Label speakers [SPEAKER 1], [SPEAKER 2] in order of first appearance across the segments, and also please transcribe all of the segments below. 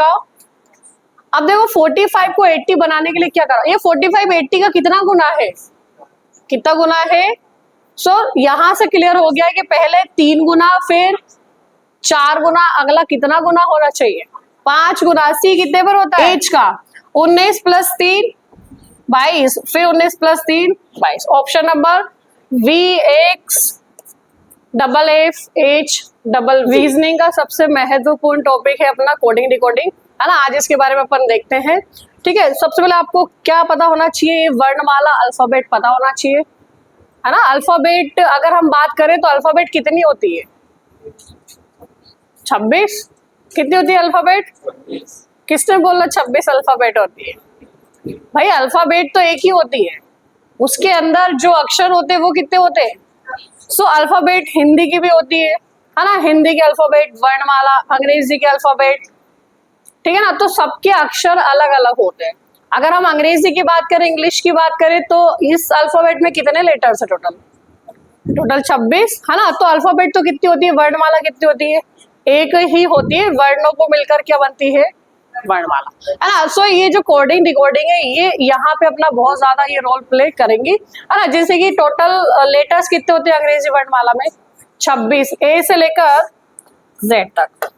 [SPEAKER 1] आपका। अब देखो 45 को 80 बनाने के लिए क्या करो, ये 45 80 का कितना गुना है, कितना गुना है। सो यहां से क्लियर हो गया है कि पहले 3 गुना, फिर 4 गुना, अगला कितना गुना होना चाहिए, 5 गुना। सी कितने पर होता है, एच का 19 प्लस 3 22, फिर 19 plus 3 22। Option number V X double F H double. Reasoning का सबसे महत्वपूर्ण टॉपिक है अपना कोडिंग डिकोडिंग, है ना। आज इसके बारे में अपन देखते हैं, ठीक है। सबसे पहले आपको क्या पता होना चाहिए, वर्णमाला अल्फाबेट पता होना चाहिए, है ना। अल्फाबेट अगर हम बात करें तो अल्फाबेट कितनी होती है, 26। कितनी होती है अल्फाबेट, किसने बोला 26 अल्फाबेट होती है, भाई अल्फाबेट तो एक ही होती है, उसके अंदर जो अक्षर होते हैं वो कितने होते हैं। सो अल्फाबेट हिंदी की भी होती है ना, हिंदी के अल्फाबेट, वर्णमाला, अंग्रेजी के अल्फाबेट, ठीक है ना। तो सबके अक्षर अलग अलग होते हैं। अगर हम अंग्रेजी की बात करें, इंग्लिश की बात करें, तो इस अल्फाबेट में कितने लेटर्स है टोटल 26, है ना। तो अल्फाबेट तो कितनी होती है, वर्णमाला कितनी होती है, एक ही होती है। वर्णों को मिलकर क्या बनती है, वर्णमाला, है ना। सो ये जो कोडिंग डिकोडिंग है, ये यहाँ पे अपना बहुत ज्यादा ये रोल प्ले करेंगी, है ना। जैसे कि टोटल लेटर्स कितने होते हैं अंग्रेजी वर्णमाला में, 26, ए से लेकर जेड तक,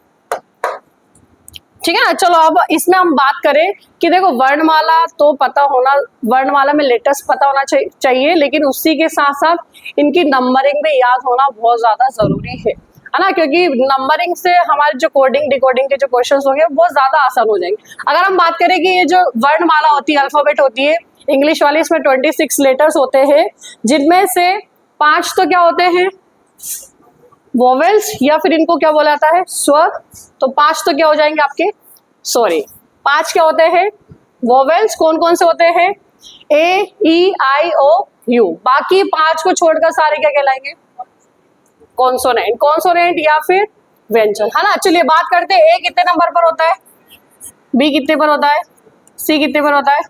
[SPEAKER 1] ठीक है ना। चलो अब इसमें हम बात करें कि देखो वर्णमाला तो पता होना, वर्णमाला में लेटर्स पता होना चाहिए, लेकिन उसी के साथ साथ इनकी नंबरिंग भी याद होना बहुत ज्यादा जरूरी है ना। क्योंकि नंबरिंग से हमारे जो कोडिंग डिकोडिंग के जो क्वेश्चंस होंगे बहुत ज्यादा आसान हो जाएंगे। अगर हम बात करें कि ये जो वर्णमाला होती है, अल्फाबेट होती है इंग्लिश वाली, इसमें 26 लेटर्स होते हैं, जिनमें से 5 तो क्या होते हैं, वोवेल्स, या फिर इनको क्या बोला जाता है, स्वर। तो 5 तो क्या हो जाएंगे आपके, सॉरी 5 क्या होते हैं, वोवेल्स। कौन कौन से होते हैं, ए ई आई ओ यू। बाकी 5 को छोड़कर सारे क्या कहलाएंगे, कॉन्सोनेंट, कॉन्सोनेंट या फिर व्यंजन, है ना। चलिए बात करते हैं, ए कितने नंबर पर होता है, बी कितने पर होता है, सी कितने पर होता है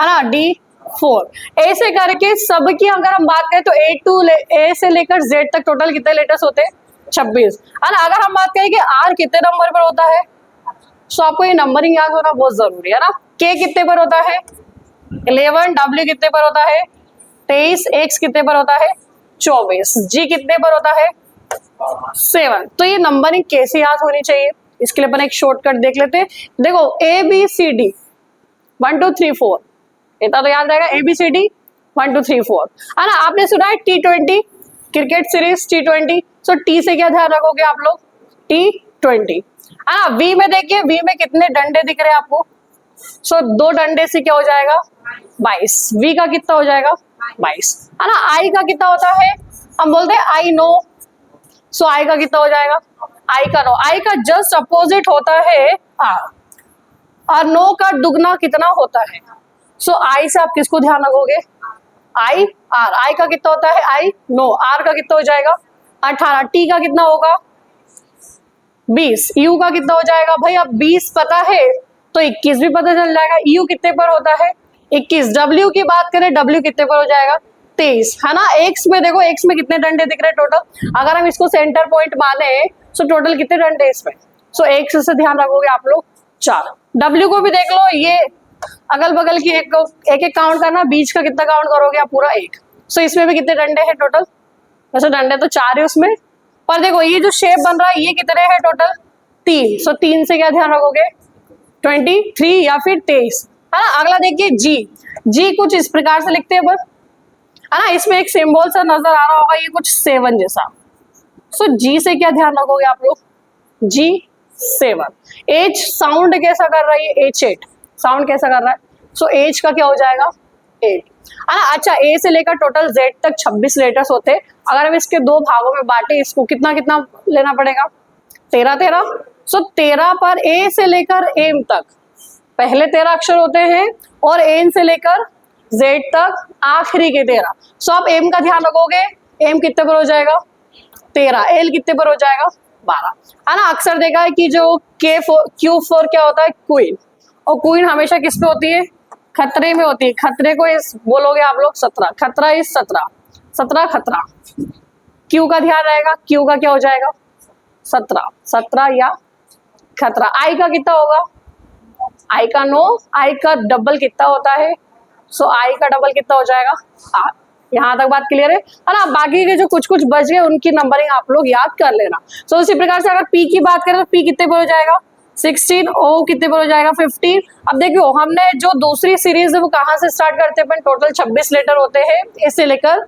[SPEAKER 1] ना, डी 4। ऐसे करके सबकी अगर हम बात करें तो ए से लेकर जेड तक टोटल कितने लेटर्स होते हैं, 26, है ना। अगर हम बात करें कि आर कितने नंबर पर होता है, तो आपको ये नंबरिंग याद होना बहुत जरूरी है ना। के कितने पर होता है, 11, डब्ल्यू कितने पर होता है, 23, एक्स कितने पर होता है, 24, जी कितने पर होता है, 7। तो ये नंबरिंग कैसे याद होनी चाहिए, इसके लिए अपन एक शॉर्टकट देख लेते हैं। देखो ए बी सी डी 1 2 3 4, इतना तो याद रहेगा, ए बी सी डी 1 2 3 4, है ना। आपने सुना है T20 cricket series T20, so T से क्या ध्यान रखोगे आप लोग, T20, है ना। वी में देखिए, वी में कितने डंडे दिख रहे हैं आपको, सो 2 डंडे से क्या हो जाएगा, 22। वी का कितना हो जाएगा, 22, है ना। आई का कितना होता है, हम बोलते हैं आई नो, सो आई का कितना हो जाएगा, आई का नो। आई का जस्ट अपोजिट होता है आर, और नो का दुगना कितना होता है। सो आई से आप किसको ध्यान रखोगे, आई आर। आई का कितना होता है, आई नो। आर का कितना हो जाएगा, 18। टी का कितना होगा, 20। यू का कितना हो जाएगा, भाई अब 20 पता है तो 21 भी पता चल जाएगा। यू कितने पर होता है, 21। डब्ल्यू की बात करें, डब्ल्यू कितने पर हो जाएगा, 23, है ना। एक्स में देखो, एक्स में कितने डंडे दिख रहे हैं टोटल, अगर हम इसको सेंटर पॉइंट माने तो टोटल कितने डंडे इसमें, सो एक्स से ध्यान रखोगे आप लोग 4। डब्ल्यू को भी देख लो, ये अगल बगल की एक एक काउंट करना, बीच का कितना काउंट करोगे आप, पूरा 1। सो इसमें भी कितने डंडे हैं टोटल, वैसे डंडे तो 4 है उसमें, पर देखो ये जो शेप बन रहा है ये कितने हैं टोटल, 3। सो 3 से क्या ध्यान रखोगे, 23 या फिर 23, है ना। अगला देखिए जी, जी कुछ इस प्रकार से लिखते हैं बस, है ना। इसमें एक सिंबल सा नजर आ रहा होगा, ये कुछ 7 जैसा। सो जी से क्या ध्यान रखोगे आप लोग, जी 7। एच साउंड कैसा कर रहा है, H8 साउंड कैसा कर रहा है, सो एच का क्या हो जाएगा, 8, है ना। अच्छा, ए से लेकर टोटल जेड तक 26 लेटर्स होते हैं। अगर हम इसके 2 भागों में बांटे, इसको कितना कितना लेना पड़ेगा, 13 13। सो 13 पर ए से लेकर एम तक पहले 13 अक्षर होते हैं, और एन से लेकर जेड तक आखिरी के 13। सो आप एम का ध्यान रखोगे, एम कितने पर हो जाएगा, 13। एल कितने पर हो जाएगा, 12, है ना। अक्सर देखा है कि जो Q4 क्या होता है, क्वीन, और क्वीन हमेशा किस पे होती है, खतरे में होती है। खतरे को इस बोलोगे आप लोग 17, खतरा इस 17, 17 खतरा। क्यू का ध्यान रहेगा, क्यू का क्या हो जाएगा, 17, 17 या खतरा। आई का कितना होगा, आई का नो, आई का डबल कितना होता है, सो आई का डबल कितना हो जाएगा 8। यहाँ तक बात क्लियर है ना। बाकी के जो कुछ कुछ बच गए उनकी नंबरिंग आप लोग याद कर लेना। सो इसी प्रकार से अगर पी की बात करें तो पी कितने पर हो जाएगा 16, ओ कितने पर हो जाएगा 15। अब देखियो हमने जो दूसरी सीरीज है वो कहाँ से स्टार्ट करते हैं अपन, टोटल 26 लेटर होते हैं ए से लेकर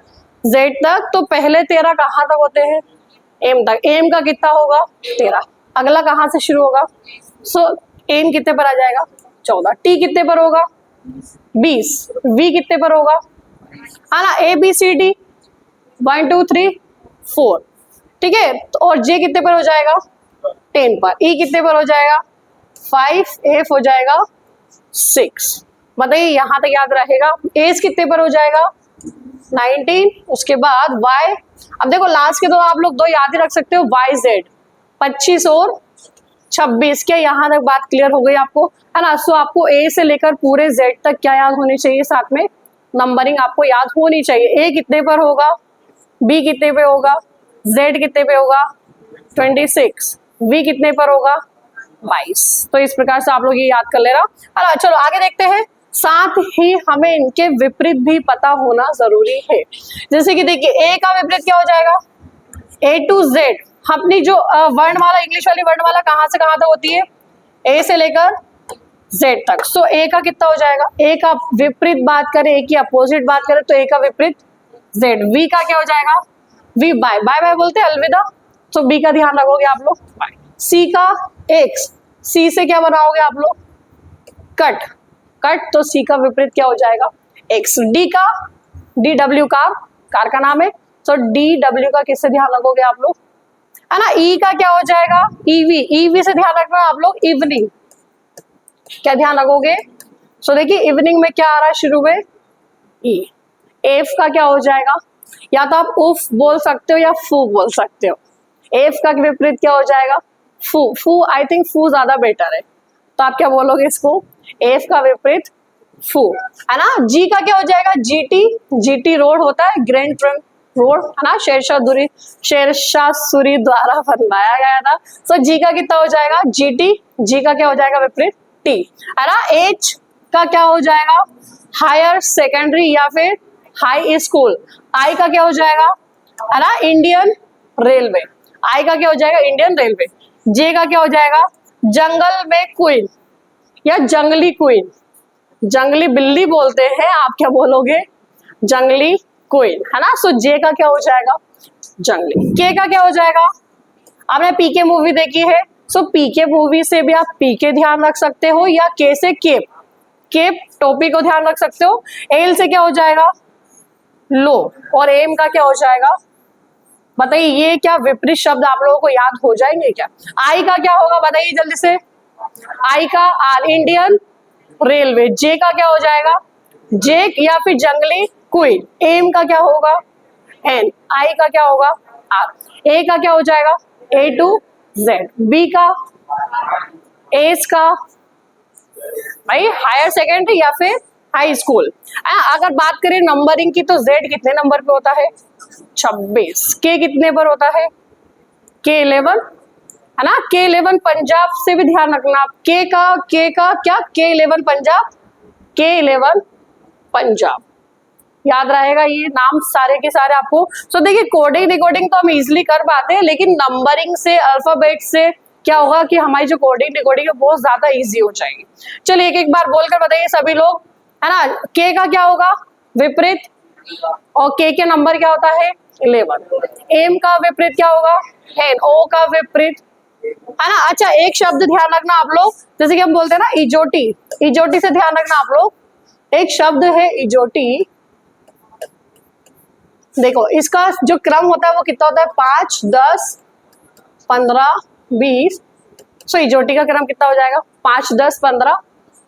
[SPEAKER 1] जेड तक, तो पहले 13 कहाँ तक होते हैं एम तक, एम का कितना होगा 13, अगला कहाँ से शुरू होगा, सो एम कितने पर आ जाएगा 14, टी कितने पर होगा 20, वी कितने पर होगा है ना, ए बी सी डी 1 2 3 4, ठीक है, और जे कितने पर हो जाएगा 10 पर, ई कितने पर हो जाएगा 5, एफ हो जाएगा 6। बताइए यहाँ तक याद रहेगा। एज कितने पर हो जाएगा 19, उसके बाद वाई, अब देखो लास्ट के दो आप लोग दो याद ही रख सकते हो, वाई जेड 25 और 26। क्या यहाँ तक बात क्लियर हो गई आपको, है ना। सो आपको ए से लेकर पूरे जेड तक क्या याद होनी चाहिए, साथ में नंबरिंग आपको याद होनी चाहिए। ए कितने पर होगा, बी कितने पे होगा, जेड कितने पे होगा 26, वी कितने पर होगा 22। तो इस प्रकार से आप लोग ये याद कर लेना। अरे चलो आगे देखते हैं। साथ ही हमें इनके विपरीत भी पता होना जरूरी है। जैसे कि देखिए ए का विपरीत क्या हो जाएगा, ए टू जेड, अपनी जो वर्णमाला इंग्लिश वाली वर्णमाला कहाँ से कहाँ तक होती है, ए से लेकर जेड तक। सो ए का कितना हो जाएगा, ए का विपरीत बात करें, ए की अपोजिट बात करें तो ए का विपरीत जेड। वी का क्या हो जाएगा, वी बाय, बाय बाय बोलते हैं अलविदा, तो बी का ध्यान रखोगे आप लोग बाय। सी का एक्स, सी से क्या बनाओगे आप लोग कट, कट, तो सी का विपरीत क्या हो जाएगा एक्स। डी का, डी डब्ल्यू कार का नाम है, तो डी डब्ल्यू का किससे ध्यान रखोगे आप लोग, है ना। ई का क्या हो जाएगा ईवी, ईवी से ध्यान रखना आप लोग इवनिंग, क्या ध्यान रखोगे, सो देखिए इवनिंग में क्या आ रहा है शुरू में ई। एफ का क्या हो जाएगा, या तो आप उफ बोल सकते हो या फू बोल सकते हो। एफ का विपरीत क्या हो जाएगा फू, फू आई थिंक फू ज्यादा बेटर है, तो आप क्या बोलोगे इसको, एफ का विपरीत फू, है ना। जी का क्या हो जाएगा जीटी, जीटी रोड होता है ग्रैंड ट्रंक रोड, है ना, शेरशाह सूरी द्वारा बनवाया गया था। तो जी का कितना हो जाएगा जीटी, जी का क्या हो जाएगा विपरीत टी, है ना। एच का क्या हो जाएगा हायर सेकेंडरी या फिर हाई स्कूल। आई का क्या हो जाएगा, है ना, इंडियन रेलवे, आई का क्या हो जाएगा इंडियन रेलवे। जे का क्या हो जाएगा जंगल में क्वीन या जंगली क्वीन, जंगली बिल्ली बोलते हैं, आप क्या बोलोगे जंगली क्वीन, है ना। सो जे का क्या हो जाएगा जंगली। के का क्या हो जाएगा, आपने पीके मूवी देखी है, सो पीके मूवी से भी आप पीके ध्यान रख सकते हो, या के से केप, केप टोपी को ध्यान रख सकते हो। एल से क्या हो जाएगा लो, और एम का क्या हो जाएगा, बताइए ये क्या विपरीत शब्द आप लोगों को याद हो जाएंगे क्या। आई का क्या होगा बताइए जल्दी से, आई का आर इंडियन रेलवे। जे का क्या हो जाएगा जेक या फिर जंगली क्वीन। एम का क्या होगा एन, आई का क्या होगा आर। ए का क्या हो जाएगा ए टू जेड। बी का एस का भाई हायर सेकेंडरी या फिर हाई स्कूल। अगर बात करें नंबरिंग की तो जेड कितने नंबर पे होता है 26। के कितने पर होता है के 11, है ना। के 11 पंजाब से भी ध्यान रखना आप, के का क्या के 11 पंजाब, के 11 पंजाब याद रहेगा ये नाम सारे के सारे आपको। सो देखिए कोडिंग डिकोडिंग तो हम इजिली कर पाते हैं, लेकिन नंबरिंग से अल्फाबेट से क्या होगा कि हमारी जो कोडिंग डिकोडिंग है बहुत ज्यादा इजी हो जाएगी। चलिए एक एक बार बोलकर बताइए सभी लोग, है ना। के का क्या होगा विपरीत, और के नंबर क्या होता है 11। एम का विपरीत क्या होगा एन। ओ का विपरीत, है ना। अच्छा एक शब्द ध्यान रखना आप लोग, जैसे कि हम बोलते हैं ना इजोटी, इजोटी से ध्यान रखना आप लोग। एक शब्द है इजोटी, देखो इसका जो क्रम होता है वो कितना होता है 5 10 15 20। सो इजोटी का क्रम कितना हो जाएगा 5 10 15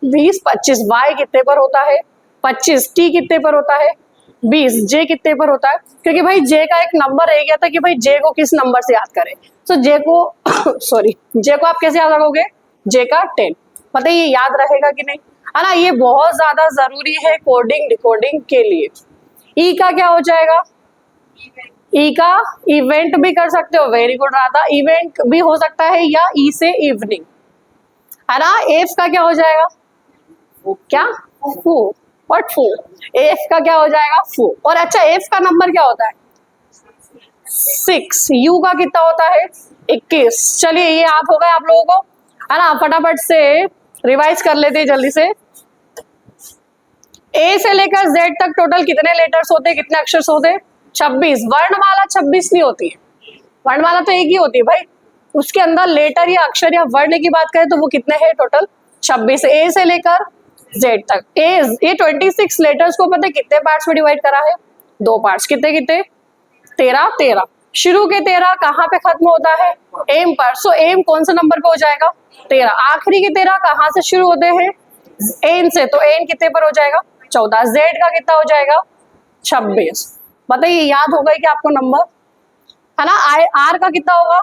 [SPEAKER 1] 20 25। वाई कितने पर होता है 25। टी कितने पर होता है 20। जे कितने पर होता है, क्योंकि भाई जे का एक नंबर रह गया था कि भाई जे को किस नंबर से याद करें। सो जे को सॉरी जे को आप कैसे याद रखोगे जे का 10। पता है ये याद रहेगा कि नहीं, है ना। ये बहुत ज्यादा जरूरी है कोडिंग डिकोडिंग के लिए। ई का क्या हो जाएगा, ई का इवेंट भी कर सकते हो, वेरी गुड राधा, इवेंट भी हो सकता है, या ई से इवनिंग, है ना। एफ का क्या हो जाएगा क्या, फू, व्हाट फू, एफ का क्या हो जाएगा, फू। और अच्छा एफ का नंबर क्या होता है 6, यू का कितना होता है 21। चलिए ये याद हो गया आप लोगों को, है ना, फटाफट से रिवाइज कर लेते हैं जल्दी से। ए से लेकर जेड तक टोटल कितने लेटर्स होते हैं, कितने अक्षर होते हैं 26। वर्णमाला 26 नहीं होती है, वर्णमाला तो एक ही होती है भाई, उसके अंदर लेटर या अक्षर या वर्ण की बात करें तो वो कितने हैं टोटल 26, ए से लेकर जेड तक। ये 26 लेटर्स को पता है कितने पार्ट्स में डिवाइड करा है, 2 पार्ट्स, कितने कितने 13 13। शुरू के 13 कहाँ पे खत्म होता है एम पर, सो एम कौन सा नंबर पे हो जाएगा 13। आखिरी के 13 कहाँ से शुरू होते हैं एन से, तो एन कितने पर हो जाएगा 14। जेड का कितना हो जाएगा 26। बताइए याद होगा कि आपको नंबर, है ना। आर का कितना होगा,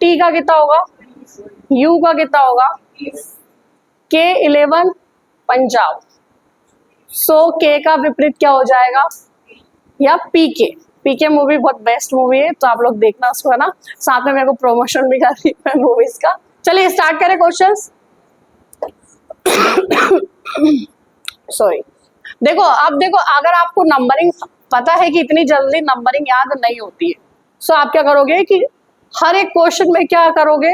[SPEAKER 1] टी का कितना होगा, यू का कितना होगा, के 11 पंजाब। सो के का विपरीत क्या हो जाएगा, या पीके। पीके मूवी बहुत बेस्ट मूवी है, तो आप लोग देखना उसको, है ना। साथ में मेरे को प्रमोशन भी कर रही है मूवीज का। चलिए स्टार्ट करें क्वेश्चंस। सॉरी, देखो अब देखो, अगर आपको नंबरिंग पता है कि इतनी जल्दी नंबरिंग याद नहीं होती है, सो आप क्या करोगे कि हर एक क्वेश्चन में क्या करोगे,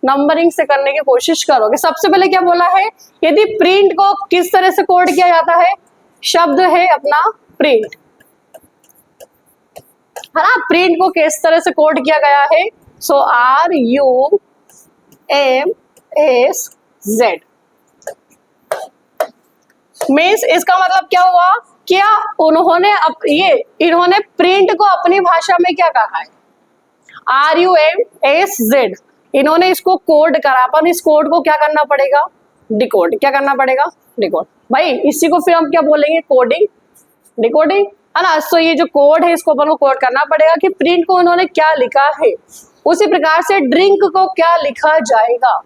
[SPEAKER 1] नंबरिंग से करने की कोशिश करोगे। सबसे पहले क्या बोला है, यदि प्रिंट को किस तरह से कोड किया जाता है, शब्द है अपना प्रिंट, है ना। प्रिंट को किस तरह से कोड किया गया है, सो RUMSZ मीन्स इसका मतलब क्या हुआ, क्या उन्होंने इन्होंने प्रिंट को अपनी भाषा में क्या कहा है, RUMSZ, इन्होंने इसको कोड करा। अपन इस कोड को क्या करना पड़ेगा, डिकोड। क्या करना पड़ेगा, डिकोड। भाई इसी को फिर हम क्या बोलेंगे, कोडिंग, डिकोडिंग, है ना। सो ये जो कोड है इसको अपन को कोड करना पड़ेगा कि प्रिंट को उन्होंने क्या लिखा है। उसी प्रकार से ड्रिंक को क्या लिखा जाएगा,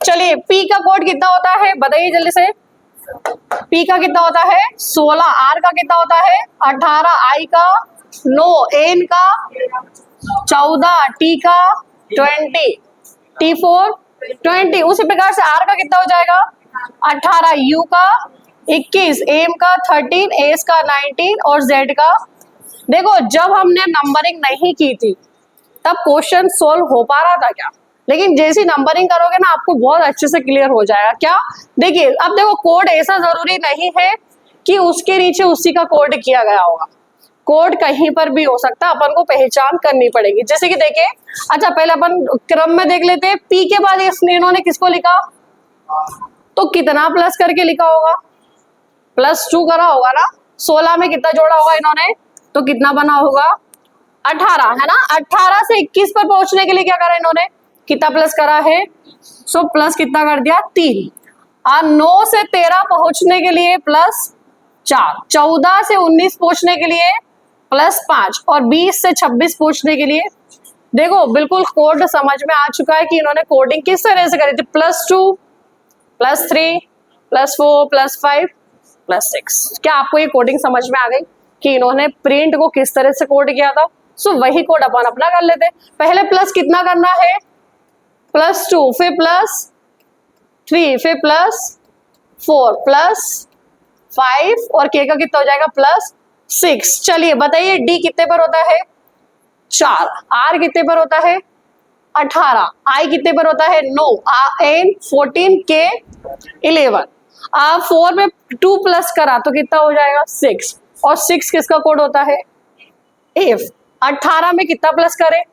[SPEAKER 1] चलिए पी का कोड कितना होता है बताइए जल्दी से। पी का कितना होता है 16, आर का कितना होता है 18, आई का 9, एन का 14, टी का 20, T4 20। उसी प्रकार से आर का कितना हो जाएगा 18, यू का 21, एम का 13, एस का 19 और जेड का। देखो जब हमने नंबरिंग नहीं की थी तब क्वेश्चन सोल्व हो पा रहा था क्या, लेकिन जैसी नंबरिंग करोगे ना आपको बहुत अच्छे से क्लियर हो जाएगा। क्या, देखिए अब देखो कोड ऐसा जरूरी नहीं है कि उसके नीचे उसी का कोड किया गया होगा, कोड कहीं पर भी हो सकता है, अपन को पहचान करनी पड़ेगी। जैसे कि देखिए, अच्छा पहले अपन क्रम में देख लेते हैं, पी के बाद इन्होंने किसको लिखा, तो कितना प्लस करके लिखा होगा, +2 करा होगा ना। 16 में कितना जोड़ा होगा इन्होंने, तो कितना बना होगा 18, है ना। 18 से 21 पर पहुंचने के लिए क्या करा इन्होंने, कितना प्लस करा है, सो प्लस कितना कर दिया 3। और 9 से 13 पहुंचने के लिए +4, 14 से 19 पहुंचने के लिए +5 और 20 से 26 पहुंचने के लिए। देखो बिल्कुल कोड समझ में आ चुका है कि इन्होंने कोडिंग किस तरह से करी थी, +2 +3 +4 +5 +6। क्या आपको ये कोडिंग समझ में आ गई कि इन्होंने प्रिंट को किस तरह से कोड किया था। सो वही कोड अपन अपना कर लेते। पहले प्लस कितना करना है +2, फिर +3, फिर +4 +5 और के का कितना हो जाएगा +6। चलिए बताइए डी कितने पर होता है 4, आर कितने पर होता है 18, आई कितने पर होता है 9, एन 14, के 11। 4 में 2 प्लस करा तो कितना हो जाएगा 6, और 6 किसका कोड होता है एफ। 18 में कितना प्लस करें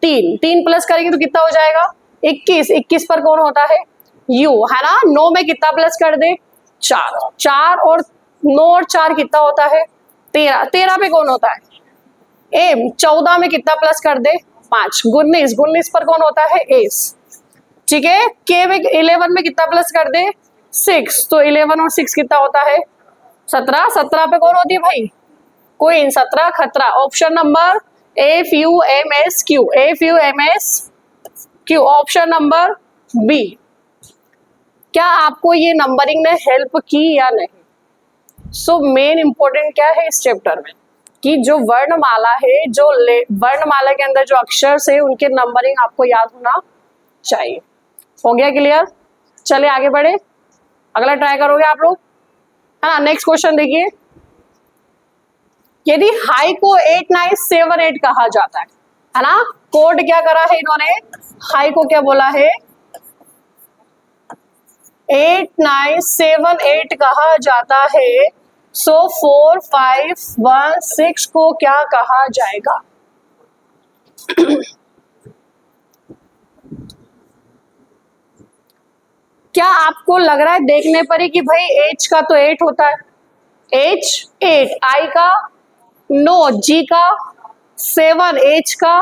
[SPEAKER 1] 3 प्लस करेंगे तो कितना हो जाएगा 21 पर कौन होता है यू, है ना। 9 में कितना प्लस कर दे 4 और 9 और 4 कितना होता है 13 पे कौन होता है एम। 14 में कितना प्लस कर दे 5, 19 पर कौन होता है एस, ठीक है। के में 11 में कितना प्लस कर दे 6, तो 11 और 6 कितना होता है 17 पे कौन होती है भाई क्वीन, 17 खतरा। Option number FUMSQ, FUMSQ option number B. क्या आपको ये नंबरिंग ने हेल्प की या नहीं, सो मेन इंपॉर्टेंट क्या है इस चैप्टर में कि जो वर्णमाला है, जो वर्णमाला के अंदर जो अक्षर है उनके नंबरिंग आपको याद होना चाहिए। हो गया क्लियर? चले आगे बढ़े, अगला ट्राई करोगे आप लोग, है ना। नेक्स्ट क्वेश्चन देखिए, यदि हाई को 8978 कहा जाता है ना, कोड क्या करा है इन्होंने, हाई को क्या बोला है, 8978 कहा जाता है। सो 4516 को क्या कहा जाएगा? क्या आपको लग रहा है देखने पर ही कि भाई एच का तो 8 होता है, एच 8, आई का 9, जी का 7, एच का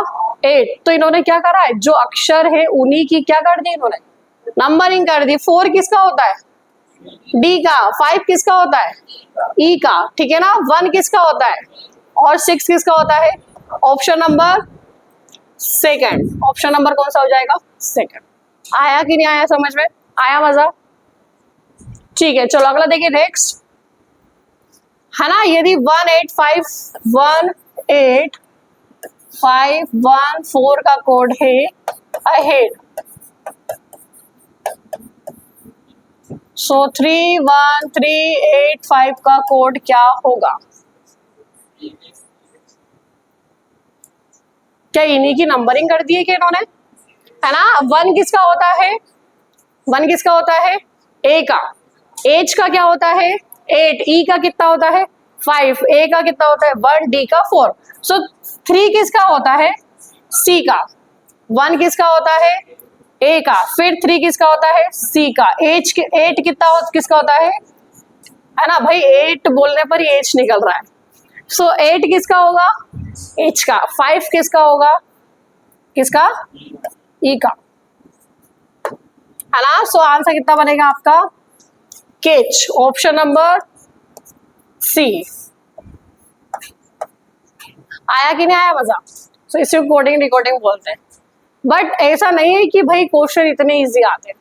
[SPEAKER 1] 8, तो इन्होंने क्या करा है, जो अक्षर है उन्हीं की क्या कर दी इन्होंने, नंबरिंग कर दी। 4 किसका होता है, डी का। 5 किसका होता है, ई का, ठीक है ना। 1 किसका होता है, और 6 किसका होता है, option number second. Option number कौन सा हो जाएगा, सेकंड। आया कि नहीं आया समझ में, आया मजा? ठीक है, चलो अगला देखिए नेक्स्ट, है ना। यदि 18518 का कोड है अहेड, सो 31385 का कोड क्या होगा? क्या इन्हीं की नंबरिंग कर दी है कि इन्होंने, है ना। 1 किसका होता है, 1 किसका होता है, ए का। एच का क्या होता है, 8, ई का कितना होता है 5, ए का कितना होता है 1, डी का 4। सो 3 किसका होता है, सी का। 1 किसका होता है, ए का, फिर 3 किसका होता है, सी का। 8 किसका होता है ना भाई, 8 बोलने पर ही एच निकल रहा है। सो 8 किसका होगा, एच का। 5 किसका होगा, किसका, ई का, है ना। सो आंसर कितना बनेगा आपका, केच, ऑप्शन नंबर सी। आया कि नहीं आया मजा? सो इसे कोडिंग रिकॉर्डिंग बोलते हैं। बट ऐसा नहीं है कि भाई क्वेश्चन इतने इजी आते हैं,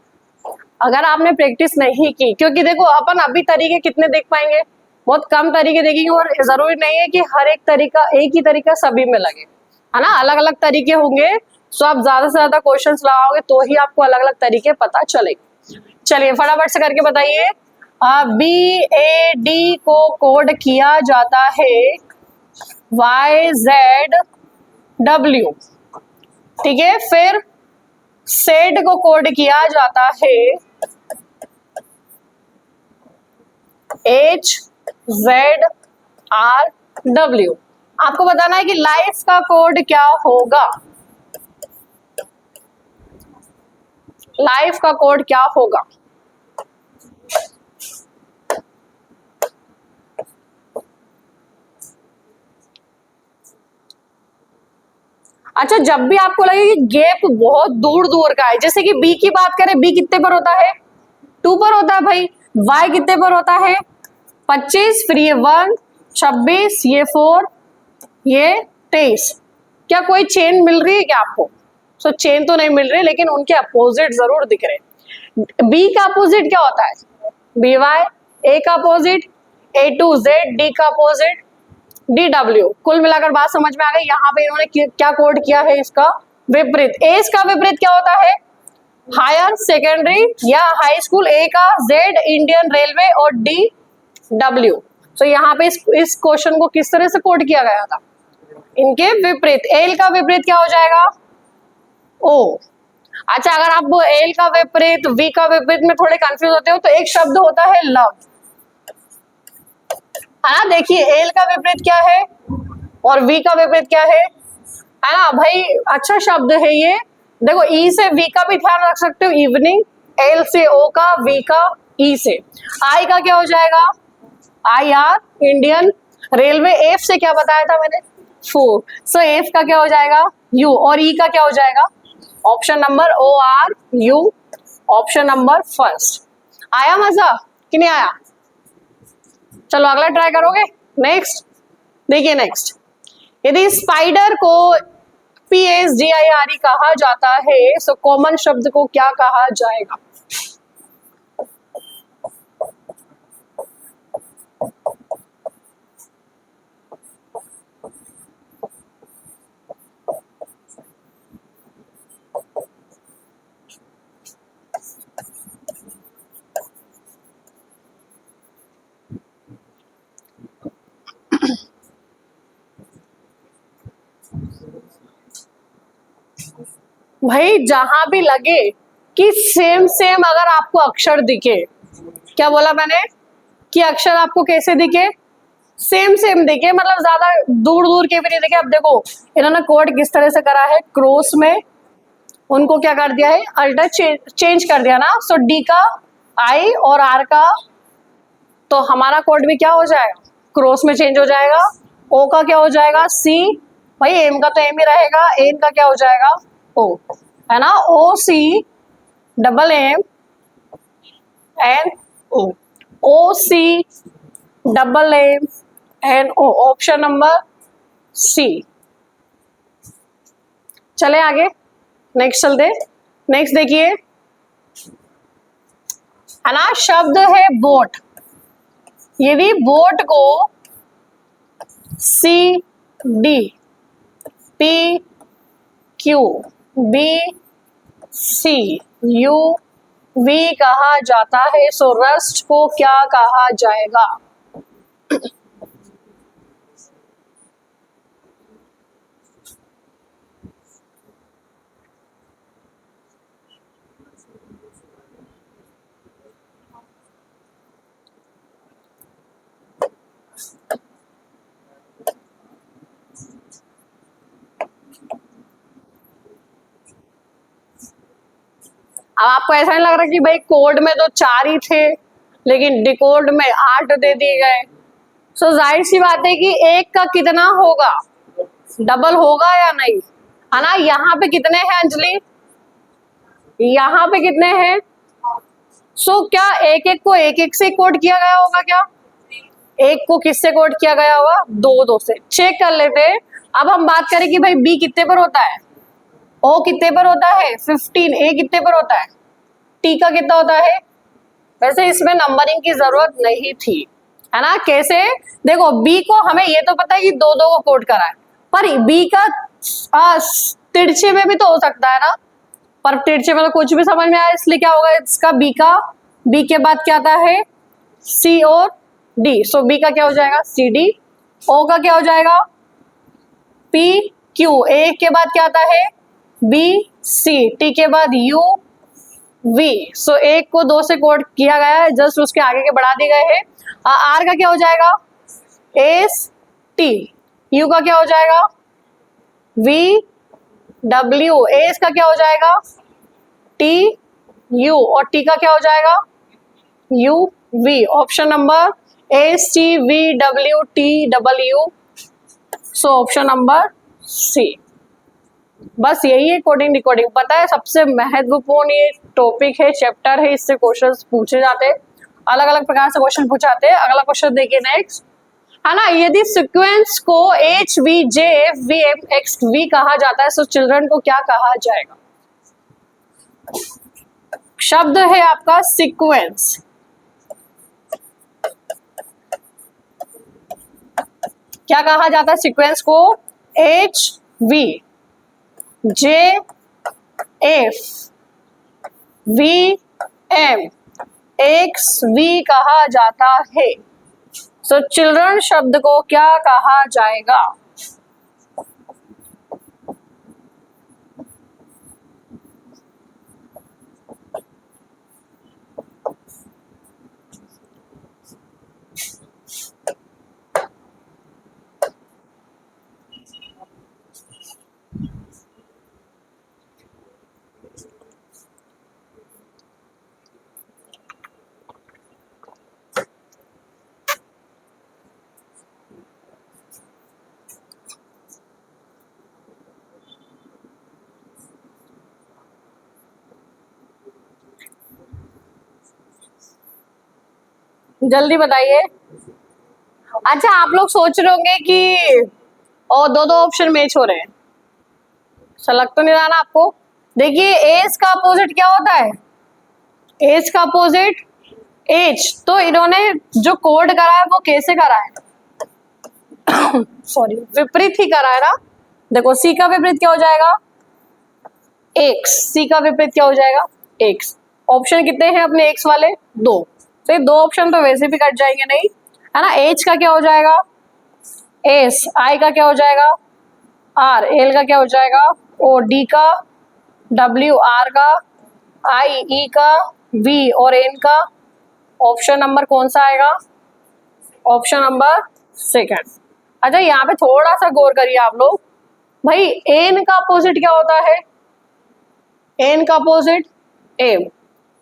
[SPEAKER 1] अगर आपने प्रैक्टिस नहीं की, क्योंकि देखो अपन अभी तरीके कितने देख पाएंगे, बहुत कम तरीके देखेंगे, और जरूरी नहीं है कि हर एक तरीका एक ही तरीका सभी में लगे, है ना। अलग अलग तरीके होंगे, सो आप ज्यादा से ज्यादा क्वेश्चंस लगाओगे तो ही आपको अलग अलग तरीके पता चलेंगे। चलिए फटाफट से करके बताइए। BAD को कोड किया जाता है YZW, ठीक है। फिर सेड को कोड किया जाता है HZRW। आपको बताना है कि लाइफ का कोड क्या होगा, लाइफ का कोड क्या होगा। अच्छा, जब भी आपको लगे कि गैप बहुत दूर दूर का है, जैसे कि बी की बात करें, बी कितने पर होता है, 2 पर होता है भाई। वाई कितने पर होता है 25, फिर ये 1 26, ये 4, ये 23। क्या कोई चेन मिल रही है क्या आपको? सो चेन तो नहीं मिल रही, लेकिन उनके अपोजिट जरूर दिख रहे। बी का अपोजिट क्या होता है, BY। ए का अपोजिट A2Z, डी का अपोजिट DW। कुल मिलाकर बात समझ में आ गई। यहाँ पे इन्होंने क्या कोड किया है, इसका विपरीत। एस का विपरीत क्या होता है, हायर सेकेंडरी या हाई स्कूल। ए का Z, इंडियन रेलवे, और DW। तो यहाँ पे इस क्वेश्चन को किस तरह से कोड किया गया था, इनके विपरीत। एल का विपरीत क्या हो जाएगा, ओ। अच्छा, अगर आप वो एल का विपरीत, वी का विपरीत में थोड़े कंफ्यूज होते हो, तो एक शब्द होता है लव, है ना। देखिए एल का विपरीत क्या है और वी का विपरीत क्या है ना भाई। अच्छा शब्द है ये। देखो ई से वी का भी ध्यान रख सकते हो, इवनिंग। एल से ओ का, वी का ई से। आई का क्या हो जाएगा, IR, इंडियन रेलवे। एफ से क्या बताया था मैंने, 4। सो एफ का क्या हो जाएगा, यू। और ई का क्या हो जाएगा, option number ORU, option number first. आया मजा कि नहीं आया? चलो अगला ट्राई करोगे। नेक्स्ट देखिए, नेक्स्ट, यदि स्पाइडर को PSGIRE कहा जाता है, सो कॉमन शब्द को क्या कहा जाएगा? भाई जहां भी लगे कि सेम सेम अगर आपको अक्षर दिखे, क्या बोला मैंने कि अक्षर आपको कैसे दिखे, सेम सेम दिखे, मतलब ज्यादा दूर दूर के भी नहीं दिखे। अब देखो इन्होंने कोड किस तरह से करा है, क्रॉस में उनको क्या कर दिया है, अल्टर चेंज कर दिया ना। सो डी का आई और आर का, तो हमारा कोड भी क्या हो जाएगा, क्रॉस में चेंज हो जाएगा। ओ का क्या हो जाएगा, सी, भाई एम का तो एम ही रहेगा, एन का क्या हो जाएगा, ओ, है ना, O C double M N O, O C double M N O, option number C. चले आगे, नेक्स्ट चलते। नेक्स्ट देखिए, है ना, शब्द है बोट। यदि बोट को C D P Q B C U V कहा जाता है, सो रस्ट को क्या कहा जाएगा। अब आपको ऐसा नहीं लग रहा कि भाई कोड में तो 4 ही थे लेकिन डिकोड में 8 दे दिए गए। सो जाहिर सी बात है कि एक का कितना होगा, डबल होगा या नहीं, है ना। यहाँ पे कितने हैं अंजलि, यहाँ पे कितने हैं। सो क्या एक एक को एक एक से कोड किया गया होगा, क्या एक को किससे कोड किया गया होगा, दो दो से। चेक कर लेते हैं। अब हम बात करें कि भाई बी कितने पर होता है, ओ कितने पर होता है 15, ए कितने पर होता है, टी का कितना होता है। वैसे इसमें नंबरिंग की जरूरत नहीं थी, है ना। कैसे, देखो बी को हमें ये तो पता है कि दो दो को कोड करा है, पर बी का तिरछे में भी तो हो सकता है ना, पर तिरछे में तो कुछ भी समझ में आया, इसलिए क्या होगा इसका, बी का, बी के बाद क्या आता है सी और डी। सो बी का क्या हो जाएगा सी डी, ओ का क्या हो जाएगा पी क्यू, ए के बाद क्या आता है बी सी, टी के बाद यू वी। सो एक को दो से कोड किया गया है, जस्ट उसके आगे के बढ़ा दिए गए हैं। आर का क्या हो जाएगा एस टी, यू का क्या हो जाएगा वी डब्ल्यू, एस का क्या हो जाएगा टी यू, और टी का क्या हो जाएगा U V. Option number S T V W T W, so option number C. बस यही है कोडिंग डिकोडिंग। पता है सबसे महत्वपूर्ण ये टॉपिक है, चैप्टर है, इससे क्वेश्चंस पूछे जाते हैं, अलग अलग प्रकार से क्वेश्चन पूछाते हैं। अगला क्वेश्चन देखिए नेक्स्ट, है ना। यदि सीक्वेंस को H V J F V M X V कहा जाता है, तो चिल्ड्रन को क्या कहा जाएगा। शब्द है आपका सीक्वेंस, क्या कहा जाता है सीक्वेंस को, H V J F V M X V कहा जाता है। सो चिल्ड्रन शब्द को क्या कहा जाएगा। जल्दी बताइए। अच्छा आप लोग सोच रहे होंगे कि और दो दो ऑप्शन मैच हो रहे हैं, ऐसा लग तो नहीं रहा ना आपको। देखिए एज का अपोजिट क्या होता है, एज का अपोजिट एज, तो इन्होंने जो कोड करा है वो कैसे करा है सॉरी विपरीत ही करा है ना। देखो सी का विपरीत क्या हो जाएगा एक्स, सी का विपरीत क्या हो जाएगा एक्स। ऑप्शन कितने हैं अपने एक्स वाले, दो, तो ये दो ऑप्शन तो वैसे भी कट जाएंगे नहीं, है ना। एच का क्या हो जाएगा एस, आई का क्या हो जाएगा आर, एल का क्या हो जाएगा ओ, डी का W R का, I E का, V और N का। ऑप्शन नंबर कौन सा आएगा? Option number second. अच्छा यहाँ पे थोड़ा सा गौर करिए आप लोग, भाई एन का अपोजिट क्या होता है? एन का अपोजिट एम।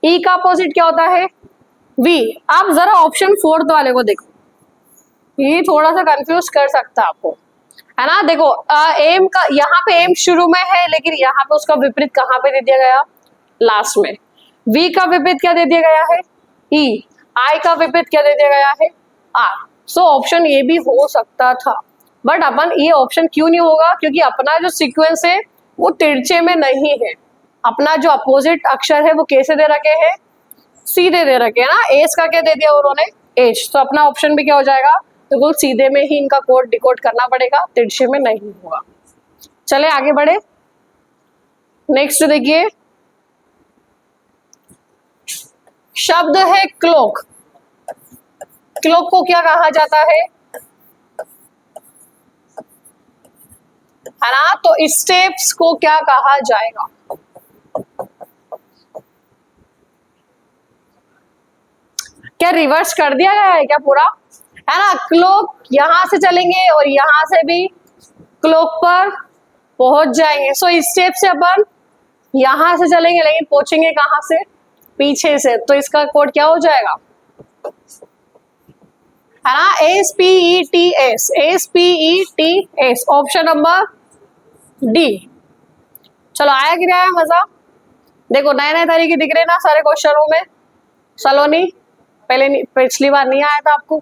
[SPEAKER 1] ई का अपोजिट क्या होता है? वी। आप जरा ऑप्शन फोर्थ वाले को देखो, ये थोड़ा सा कंफ्यूज कर सकता है आपको, है ना। देखो एम का, यहाँ पे एम शुरू में है, लेकिन यहाँ पे उसका विपरीत कहाँ पे दे दिया गया? लास्ट में। वी का विपरीत क्या दे दिया गया है? ई। आई का विपरीत क्या दे दिया गया है? आर। सो ऑप्शन ये भी हो सकता था, बट अपन ये ऑप्शन क्यों नहीं होगा? क्योंकि अपना जो सीक्वेंस है वो तिरछे में नहीं है, अपना जो अपोजिट अक्षर है वो कैसे दे रखे हैं? सीधे दे रखे है ना। एस का क्या दे दिया उन्होंने? एच। तो अपना ऑप्शन भी क्या हो जाएगा? बिल्कुल सीधे में ही इनका कोड डिकोड करना पड़ेगा, तिरछे में नहीं होगा। चले आगे बढ़े, नेक्स्ट देखिए, शब्द है क्लॉक। क्लॉक को क्या कहा जाता है ना? तो स्टेप्स को क्या कहा जाएगा? क्या रिवर्स कर दिया गया है क्या पूरा, है ना? क्लॉक यहां से चलेंगे और यहां से भी क्लॉक पर पहुंच जाएंगे। सो स्टेप से अपन यहां से चलेंगे, लेकिन पहुंचेंगे कहां से? पीछे से। तो इसका कोड क्या हो जाएगा, है ना? S P E T S. S P E T S. Option number D. चलो आया कि नहीं आया मजा? देखो नए नए तरीके दिख रहे ना सारे क्वेश्चनों में। सलोनी पहले पिछली बार नहीं आया था आपको?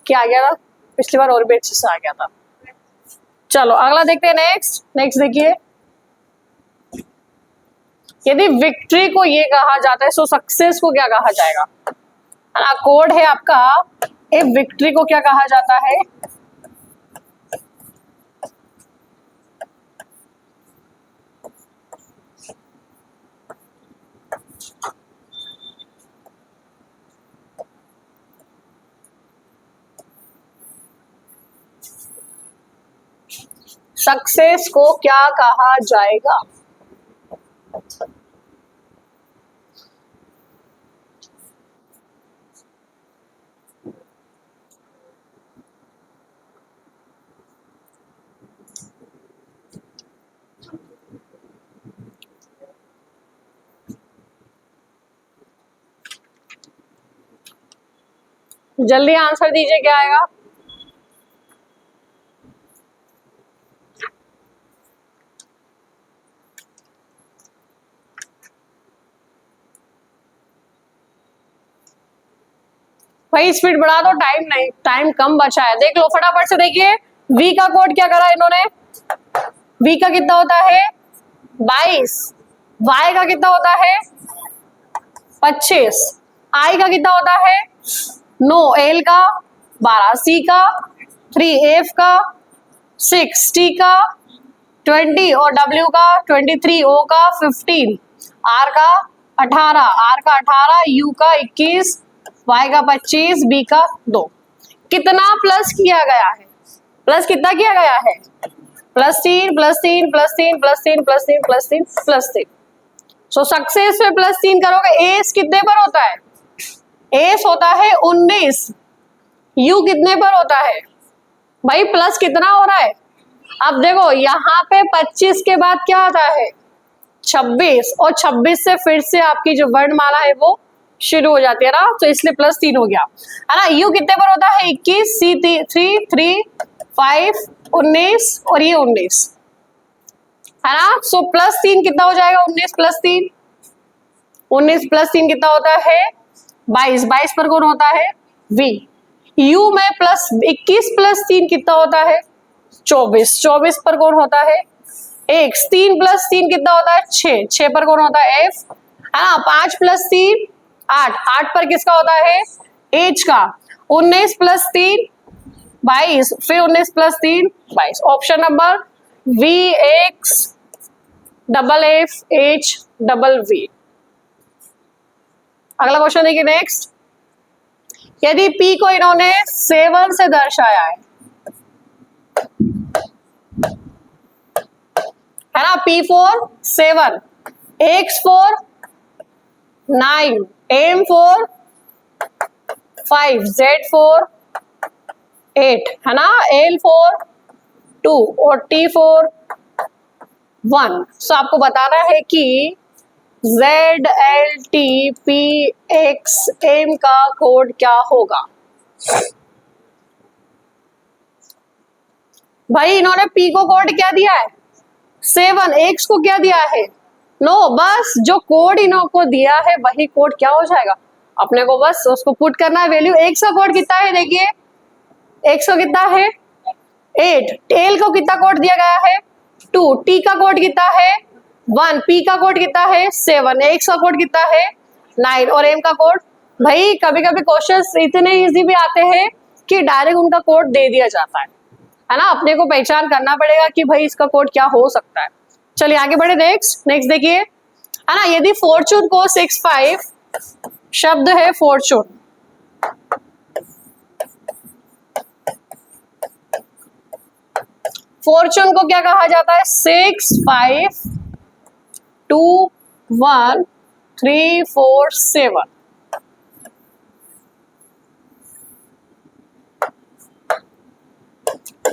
[SPEAKER 1] क्या आ गया था पिछली बार? और भी अच्छे से आ गया था। चलो अगला देखते हैं, नेक्स्ट। नेक्स्ट देखिए, यदि विक्ट्री को ये कहा जाता है, सो सक्सेस को क्या कहा जाएगा? है ना, कोड है आपका ए विक्ट्री को क्या कहा जाता है? सक्सेस को क्या कहा जाएगा? जल्दी आंसर दीजिए, क्या आएगा? भाई स्पीड बढ़ा दो, टाइम नहीं, टाइम कम बचा है। देख लो फटाफट से, देखिए वी का कोड क्या करा इन्होंने? वी का कितना होता है? 22। वाई का कितना होता है? 25। आई का कितना होता है? 9। एल का 12। सी का 3। एफ का 6। टी का 20 और डब्ल्यू का 23। ओ का 15। आर का 18। यू का 21। वाई का 25। बी का 2। कितना प्लस किया गया है? प्लस कितना किया गया है? +3 +3 +3 +3 +3 +3 +3। सो सक्सेस पे +3 करोगे, एस कितने पर होता है? एस होता है 19। यू कितने पर होता है? भाई प्लस कितना हो रहा है? अब देखो यहाँ पे 25 के बाद क्या आता है? 26। और 26 से फिर से आपकी जो वर्णमाला है वो शुरू हो जाती है ना, तो इसलिए +3 हो गया, है ना। यू कितने पर होता है? 21। सी 3 5 19 और ये 19, है ना। सो +3 कितना हो जाएगा? 19 + 3। 19 + 3 कितना होता है? 22। 22 पर कौन होता है? वी। यू में +21 + 3 कितना होता है? 24। 24 पर कौन होता है? एक्स। 3 + 3 कितना होता है? 6। 6 पर कौन होता है? एफ, है ना। 5 + 3 8। 8 पर किसका होता है? एच का। 19 + 3 22। फिर 19 + 3 22। Option number V, X double F H double V. अगला क्वेश्चन देखिए, नेक्स्ट। यदि P को इन्होंने 7 से दर्शाया है है ना। P for 7, X for 9, M for 5, Z for 8, है ना, L for 2 और T for 1। सो आपको बताना है कि Z, L, T, P, X, M का कोड क्या होगा। भाई इन्होंने P को कोड क्या दिया है 7, X को क्या दिया है नो, बस जो कोड इनको दिया है वही कोड क्या हो जाएगा, अपने को बस उसको पुट करना है वैल्यू। X का कोड कितना है, देखिए X को कितना है 8, L को कितना कोड दिया गया है 2, T का कोड कितना है 1, P का कोड कितना है 7, X का कोड कितना है 9 और M का कोड। भाई कभी कभी क्वेश्चंस इतने इजी भी आते हैं कि डायरेक्ट उनका कोड दे दिया जाता है ना, अपने को पहचान करना पड़ेगा कि भाई इसका कोड क्या हो सकता है। चलिए आगे बढ़े, नेक्स्ट देखिए, है ना, यदि फॉर्चून को 65 शब्द है फॉर्चून, फॉर्चून को क्या कहा जाता है 6 5 2 1 3 4 7।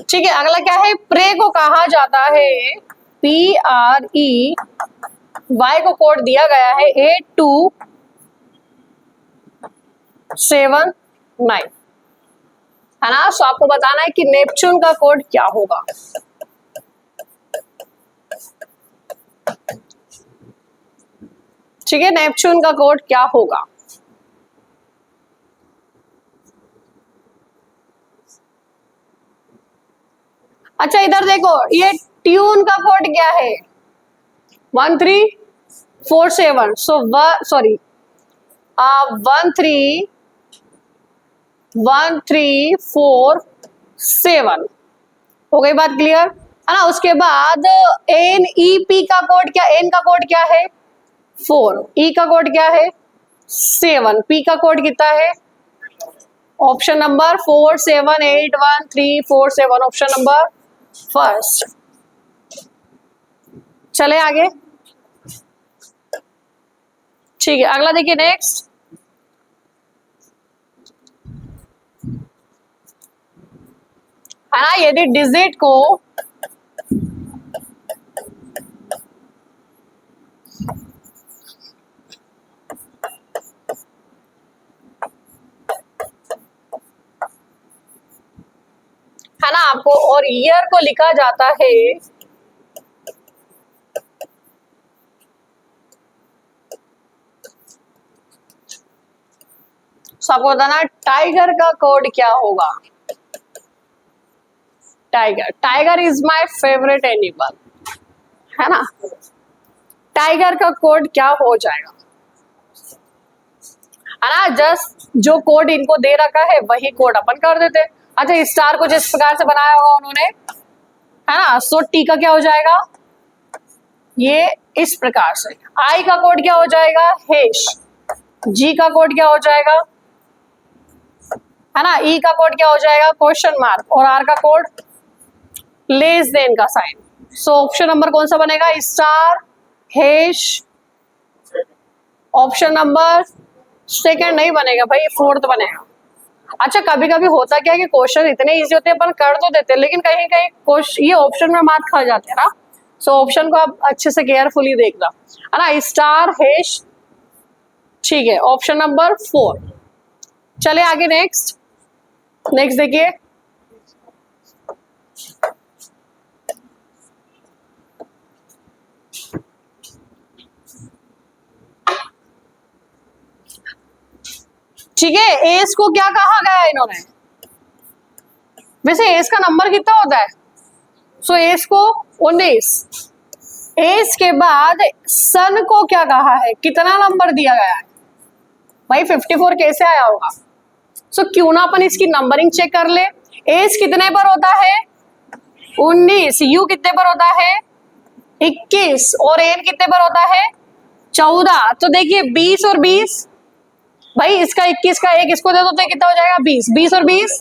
[SPEAKER 1] ठीक है, अगला क्या है, प्रे को कहा जाता है PRE, Y को कोड दिया गया है 8 2 7 9, है ना। सो आपको बताना है कि नेपच्यून का कोड क्या होगा। ठीक है, नेपच्यून का कोड क्या होगा। अच्छा इधर देखो, ये ट्यून का कोड क्या है 1 3 4 7, सो 1 3 1 3 4 7, हो गई बात क्लियर, है ना। उसके बाद NEP का कोड क्या, N का कोड क्या है 4, E का कोड क्या है 7, P का कोड कितना है, option number 4 7 8 1 3 4 7, option number first. चले आगे, ठीक है, अगला देखिए नेक्स्ट, है ना, यदि डिजिट को है ना आपको और ईयर को लिखा जाता है तो आपको बताना टाइगर का कोड क्या होगा। Tiger is my favourite animal, है ना। टाइगर का कोड क्या हो जाएगा, है ना, जस्ट जो कोड इनको दे रखा है वही कोड अपन कर देते। अच्छा स्टार को जिस प्रकार से बनाया होगा उन्होंने, है ना, सो टी का क्या हो जाएगा ये इस प्रकार से, आई का कोड क्या हो जाएगा हैश, जी का कोड क्या हो जाएगा, है ना, ई का कोड क्या हो जाएगा क्वेश्चन मार्क और आर का कोड लेस देन का साइन। सो ऑप्शन नंबर कौन सा बनेगा star hash, option number second नहीं बनेगा भाई, फोर्थ बनेगा। अच्छा कभी कभी होता क्या है कि क्वेश्चन इतने इजी होते हैं अपन कर तो देते हैं लेकिन कहीं कहीं क्वेश्चन ये ऑप्शन में मात खा जाते हैं ना। सो ऑप्शन को आप अच्छे से केयरफुली देखना, है ना, स्टार हैश, ठीक है, ऑप्शन नंबर 4। चले आगे नेक्स्ट देखिए, ठीक है, एस को क्या कहा गया है इन्होंने, वैसे एस का नंबर कितना होता है, सो एस को 19, एस के बाद सन को क्या कहा है, कितना नंबर दिया गया है भाई 54 कैसे आया होगा। सो क्यों ना अपन इसकी नंबरिंग चेक कर ले, एस कितने पर होता है 19, यू कितने पर होता है 21 और एन कितने पर होता है 14। तो देखिए 20 और 20, भाई इसका 21 का एक इसको दे दो तो कितना हो जाएगा 20, 20 और 20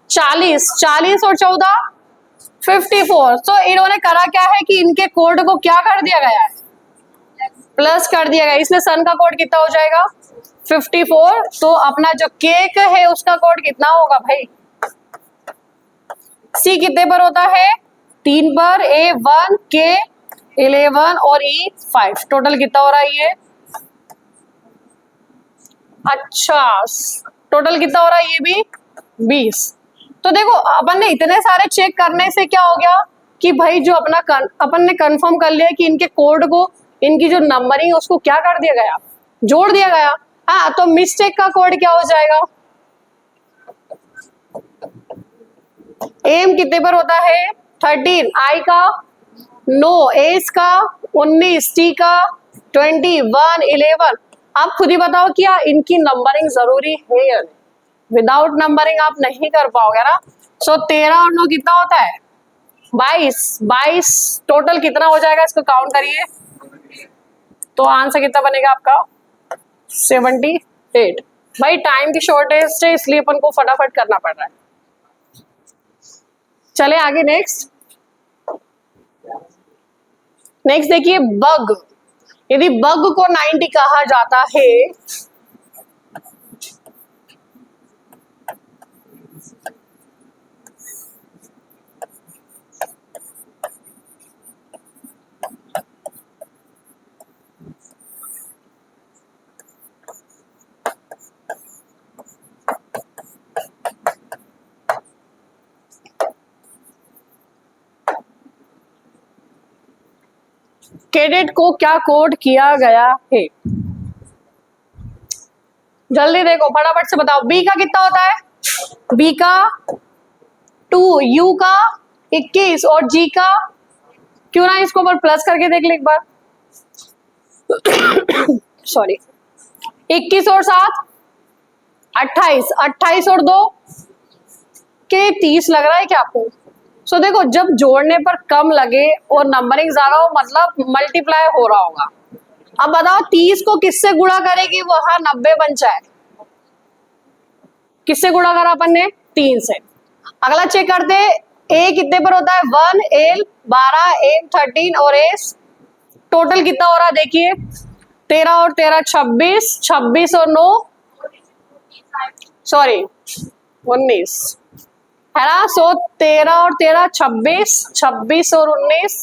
[SPEAKER 1] 40, 40 और 14 54। तो इन्होंने करा क्या है कि इनके कोड को क्या कर दिया गया है, प्लस कर दिया गया, इसलिए सन का कोड कितना हो जाएगा 54। तो अपना जो केक है उसका कोड कितना होगा भाई, सी कितने पर होता है 3 पर, ए 1, के 11 और ई 5। टोटल कितना हो रहा है ये, अच्छा टोटल कितना हो रहा है ये भी 20। तो देखो अपन ने इतने सारे चेक करने से क्या हो गया कि भाई जो अपन ने कंफर्म कर लिया कि इनके कोड को, इनकी जो नंबरिंग है उसको क्या कर दिया गया, जोड़ दिया गया। हाँ तो मिस्टेक का कोड क्या हो जाएगा, एम कितने पर होता है 13, आई का 9, एस का 19, टी का 21, 11। आप खुद ही बताओ क्या इनकी नंबरिंग जरूरी है या नहीं, विदाउट नंबरिंग आप नहीं कर पाओगे ना। सो 13 और 9 कितना होता है 22। टोटल कितना हो जाएगा इसको काउंट करिए, तो आंसर कितना बनेगा आपका 78। भाई टाइम की शॉर्टेज है इसलिए अपन को फटाफट करना पड़ रहा है। चले आगे नेक्स्ट देखिए बग। यदि बग को 90 कहा जाता है कैडेट को क्या कोड किया गया है, जल्दी देखो फटाफट से बताओ। बी का कितना होता है, बी का 2, यू का 21 और जी का, क्यों ना इसको पर प्लस करके देख ले एक बार सॉरी 21 और 7 28, 28 और 2 के 30 लग रहा है क्या आपको। सो देखो जब जोड़ने पर कम लगे और नंबरिंग ज्यादा हो मतलब मल्टीप्लाई हो रहा होगा। अब बताओ 30 को किससे गुणा करेगी, वहां 90 बन जाए, किससे गुणा करा अपन ने 3 से। अगला चेक करते ए कितने पर होता है 1, एल 12, एम 13 और एस टोटल कितना हो रहा है देखिए 13 और 13 26, 26 और 9 सॉरी 19 है ना। सो 13 और 13 26, 26 और 19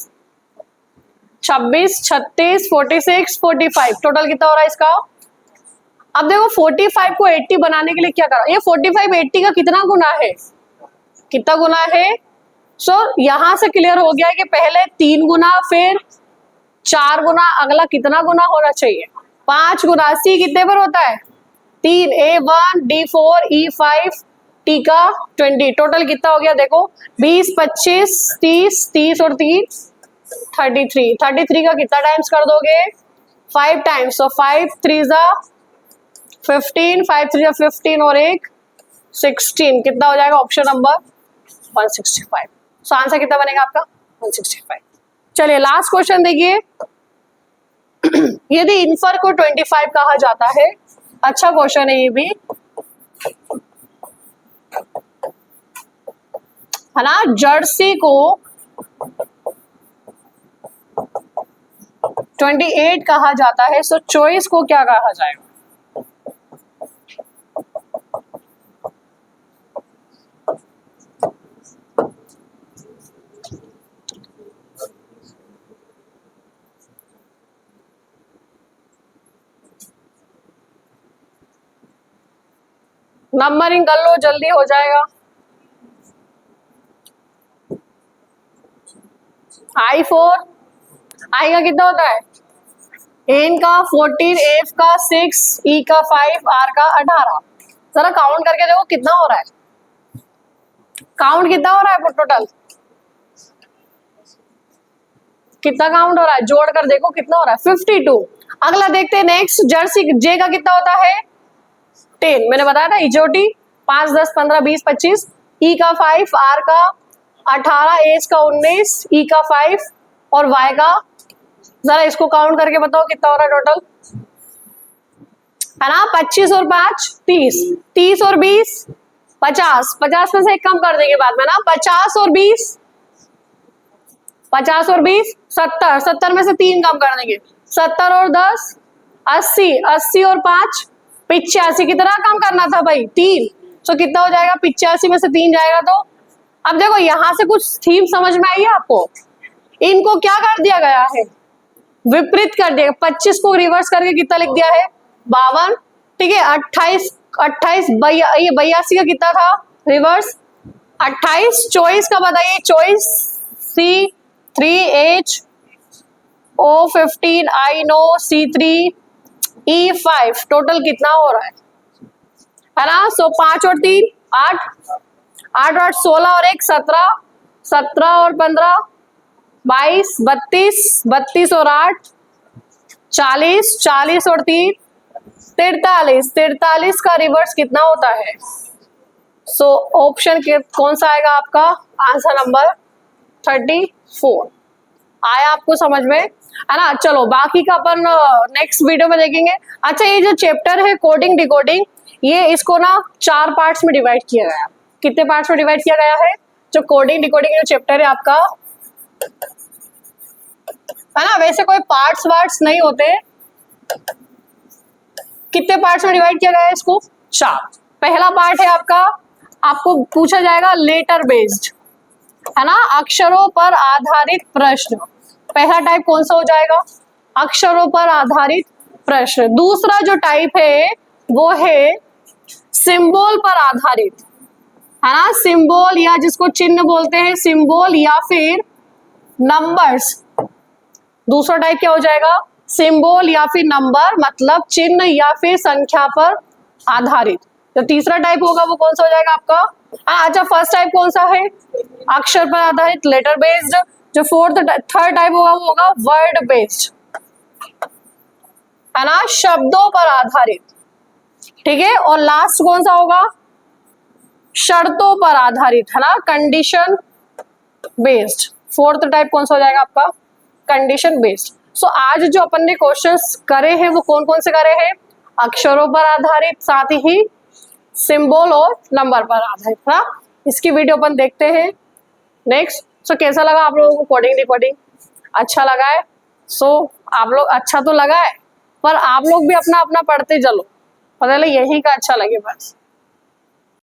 [SPEAKER 1] 26, 36, 46, 45 टोटल कितना हो रहा है इसका। अब देखो 45 को 80 बनाने के लिए क्या करा, ये 45 80 का कितना गुना है, कितना गुना है। सो यहां से क्लियर हो गया है कि पहले 3 गुना फिर 4 गुना, अगला कितना गुना होना चाहिए 5 गुना। सी कितने पर होता है 3, A1, D4, E5, टी का 20 टोटल कितना हो गया देखो 20, 25, 30, 30 और 3 33। 33 का कितना टाइम्स कर दोगे 5 टाइम्स, सो 5 3 जा 15, 5 3 जा 15 और 1 16 कितना हो जाएगा ऑप्शन नंबर 165। सो आंसर कितना बनेगा आपका 165। चलिए लास्ट क्वेश्चन देखिए यदि इन्फर को 25 कहा जाता है, अच्छा क्वेश्चन है ये भी है ना। जर्सी को 28 कहा जाता है, सो चॉइस को क्या कहा जाएगा। नंबरिंग कर लो जल्दी हो जाएगा। I4 आई का कितना होता है एन का 14, एफ का 6, ई का 5, आर का 18। जरा काउंट करके देखो कितना हो रहा है, काउंट कितना हो रहा है टोटल, कितना काउंट हो रहा है जोड़ कर देखो कितना हो रहा है 52। अगला देखते हैं नेक्स्ट जर्सी जे का कितना होता है 10, मैंने बताया था इजोटी 5, 10, 15, 20, 25, ई का 5, आर का 18, एस का 19, ई का 5 और वाई का, जरा इसको काउंट करके बताओ कितना हो रहा है टोटल, है ना 25 और 5 30, 30 और 20 50, 50 में से एक कम कर देंगे बाद में ना 50 और 20 50 और 20 70, 70 में से 3 कम कर देंगे, 70 और 10 80, 80 और 5 85, कितना कम करना था भाई 3, तो कितना हो जाएगा 85 में से 3 जाएगा तो। अब देखो यहां से कुछ थीम समझ में आई है आपको, इनको क्या कर दिया गया है, विपरीत कर दिया, 25 को रिवर्स करके कितना लिख दिया है 52, ठीक है। 28 ये 82 का कितना था रिवर्स 28, 24 का बताइए 24 C3H O15 I no C3 E5, total कितना हो रहा है ना। सो 5 और 3 8, 8 और 8 16 और 1 17, 17 और 15 22 32, 32 और 8 40, 40 और 3 43, 43 का रिवर्स कितना होता है। सो ऑप्शन कौन सा आएगा आपका, आंसर नंबर 34 आया आपको समझ में, है ना। चलो बाकी का अपन नेक्स्ट वीडियो में देखेंगे। अच्छा ये जो चैप्टर है कोडिंग डिकोडिंग, ये इसको ना 4 पार्ट्स में डिवाइड किया गया है। कितने पार्ट्स में डिवाइड किया गया है, जो कोडिंग डिकोडिंग जो चैप्टर है आपका, है ना। वैसे कोई पार्ट्स वार्ट्स नहीं होते, कितने पार्ट्स में डिवाइड किया गया है इसको 4। पहला पार्ट है आपका, आपको पूछा जाएगा लेटर बेस्ड, है ना, अक्षरों पर आधारित प्रश्न। पहला टाइप कौन सा हो जाएगा, अक्षरों पर आधारित प्रश्न। दूसरा जो टाइप है वो है सिंबल पर आधारित, है ना, सिंबल या जिसको चिन्ह बोलते हैं, सिंबल या फिर नंबर्स। दूसरा टाइप क्या हो जाएगा, सिंबल या फिर नंबर, मतलब चिन्ह या फिर संख्या पर आधारित। जो तीसरा टाइप होगा वो कौन सा हो जाएगा आपका, अच्छा फर्स्ट टाइप कौन सा है, अक्षर पर आधारित लेटर बेस्ड। जो थर्ड टाइप होगा वो होगा वर्ड बेस्ड, है ना, शब्दों पर आधारित, ठीक है। और लास्ट कौन सा होगा, शर्तों पर आधारित, है ना, कंडीशन बेस्ड। फोर्थ टाइप कौन सा हो जाएगा आपका, कंडीशन बेस्ड। सो आज जो अपन ने क्वेश्चंस करे हैं वो कौन कौन से करे हैं, अक्षरों पर आधारित, साथ ही सिंबल और नंबर पर आधारित, ना। इसकी वीडियो अपन देखते हैं नेक्स्ट। सो कैसा लगा आप लोगों को कोडिंग डिकोडिंग, अच्छा लगा है। सो आप लोग अच्छा तो लगा है, पर आप लोग भी अपना अपना पढ़ते चलो, पता यही का अच्छा लगे बस।